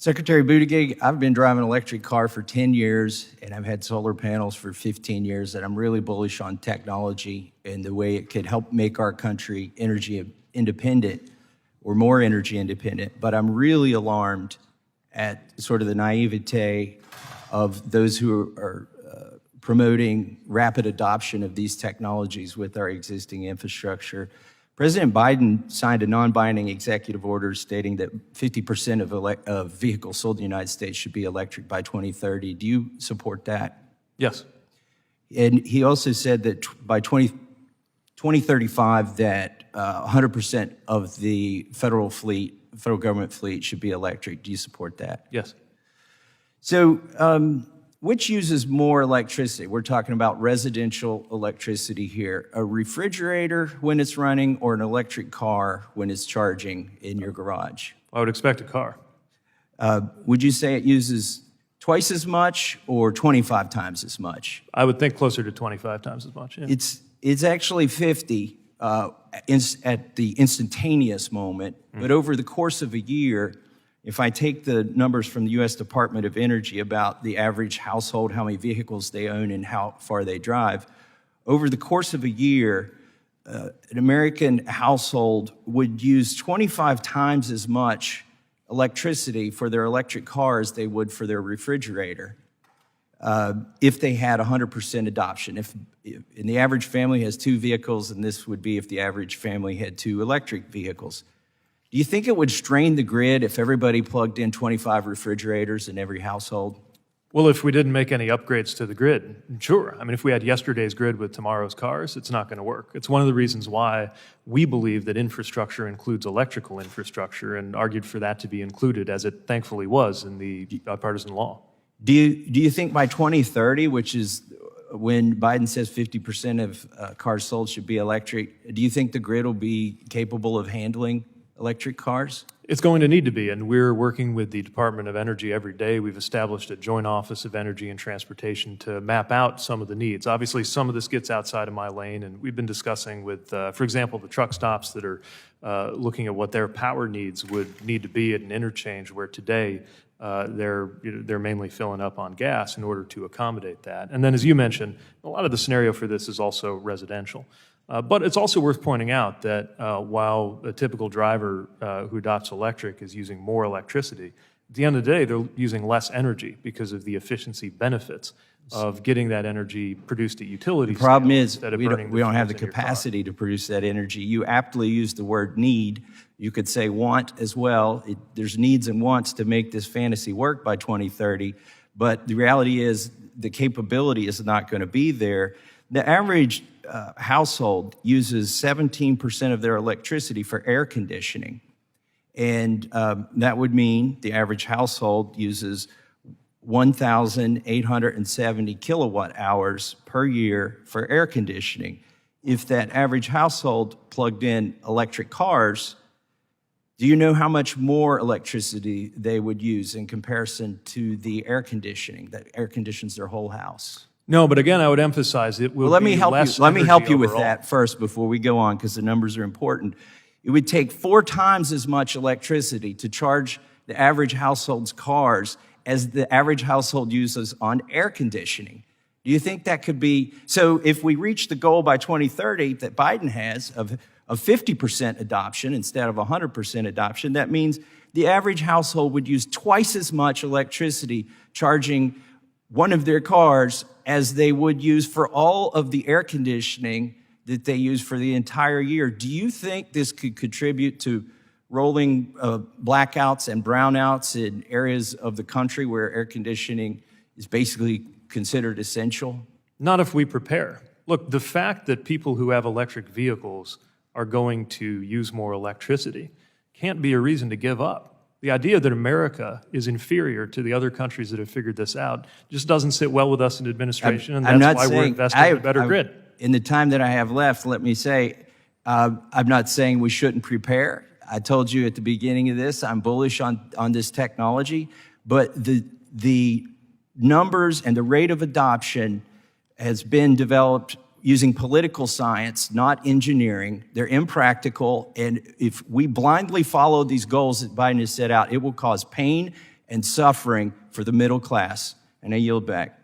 Secretary Buttigieg, I've been driving an electric car for 10 years, and I've had solar panels for 15 years, and I'm really bullish on technology and the way it could help make our country energy independent or more energy independent. But I'm really alarmed at sort of the naivete of those who are promoting rapid adoption of these technologies with our existing infrastructure. President Biden signed a non-binding executive order stating that 50% of vehicles sold in the United States should be electric by 2030. Do you support that? Yes. And he also said that by 2035 that 100% of the federal government fleet should be electric. Do you support that? Yes. So which uses more electricity? We're talking about residential electricity here. A refrigerator when it's running or an electric car when it's charging in your garage? I would expect a car. Would you say it uses twice as much or 25 times as much? I would think closer to 25 times as much. Yeah. It's actually 50 at the instantaneous moment, but over the course of a year, if I take the numbers from the U.S. Department of Energy about the average household, how many vehicles they own and how far they drive, over the course of a year, an American household would use 25 times as much electricity for their electric car as they would for their refrigerator if they had 100% adoption. And the average family has 2 vehicles, and this would be if the average family had 2 electric vehicles. Do you think it would strain the grid if everybody plugged in 25 refrigerators in every household? Well, if we didn't make any upgrades to the grid, sure. I mean, if we had yesterday's grid with tomorrow's cars, it's not going to work. It's one of the reasons why we believe that infrastructure includes electrical infrastructure and argued for that to be included, as it thankfully was in the bipartisan law. Do you think by 2030, which is when Biden says 50% of cars sold should be electric, do you think the grid will be capable of handling electric cars? It's going to need to be, and we're working with the Department of Energy every day. We've established a joint office of energy and transportation to map out some of the needs. Obviously, some of this gets outside of my lane, and we've been discussing with, for example, the truck stops that are looking at what their power needs would need to be at an interchange where today they're mainly filling up on gas in order to accommodate that. And then, as you mentioned, a lot of the scenario for this is also residential. But it's also worth pointing out that while a typical driver who adopts electric is using more electricity, at the end of the day, they're using less energy because of the efficiency benefits of getting that energy produced at utility. The problem is we don't have the capacity to produce that energy. You aptly used the word need. You could say want as well. There's needs and wants to make this fantasy work by 2030, but the reality is the capability is not going to be there. The average household uses 17% of their electricity for air conditioning. And that would mean the average household uses 1,870 kilowatt hours per year for air conditioning. If that average household plugged in electric cars, do you know how much more electricity they would use in comparison to the air conditioning that air conditions their whole house? No, but again, I would emphasize it will let me help you with overall. that first before we go on, because the numbers are important. It would take 4 times as much electricity to charge the average household's cars as the average household uses on air conditioning. Do you think that could be? So if we reach the goal by 2030 that Biden has of 50% adoption instead of 100% adoption, that means the average household would use twice as much electricity charging one of their cars as they would use for all of the air conditioning that they use for the entire year. Do you think this could contribute to rolling blackouts and brownouts in areas of the country where air conditioning is basically considered essential? Not if we prepare. Look, the fact that people who have electric vehicles are going to use more electricity can't be a reason to give up. The idea that America is inferior to the other countries that have figured this out just doesn't sit well with us in administration, and that's why we're investing in a better grid. In the time that I have left, let me say, I'm not saying we shouldn't prepare. I told you at the beginning of this, I'm bullish on this technology, but the numbers and the rate of adoption has been developed using political science, not engineering. They're impractical, and if we blindly follow these goals that Biden has set out, it will cause pain and suffering for the middle class. And I yield back.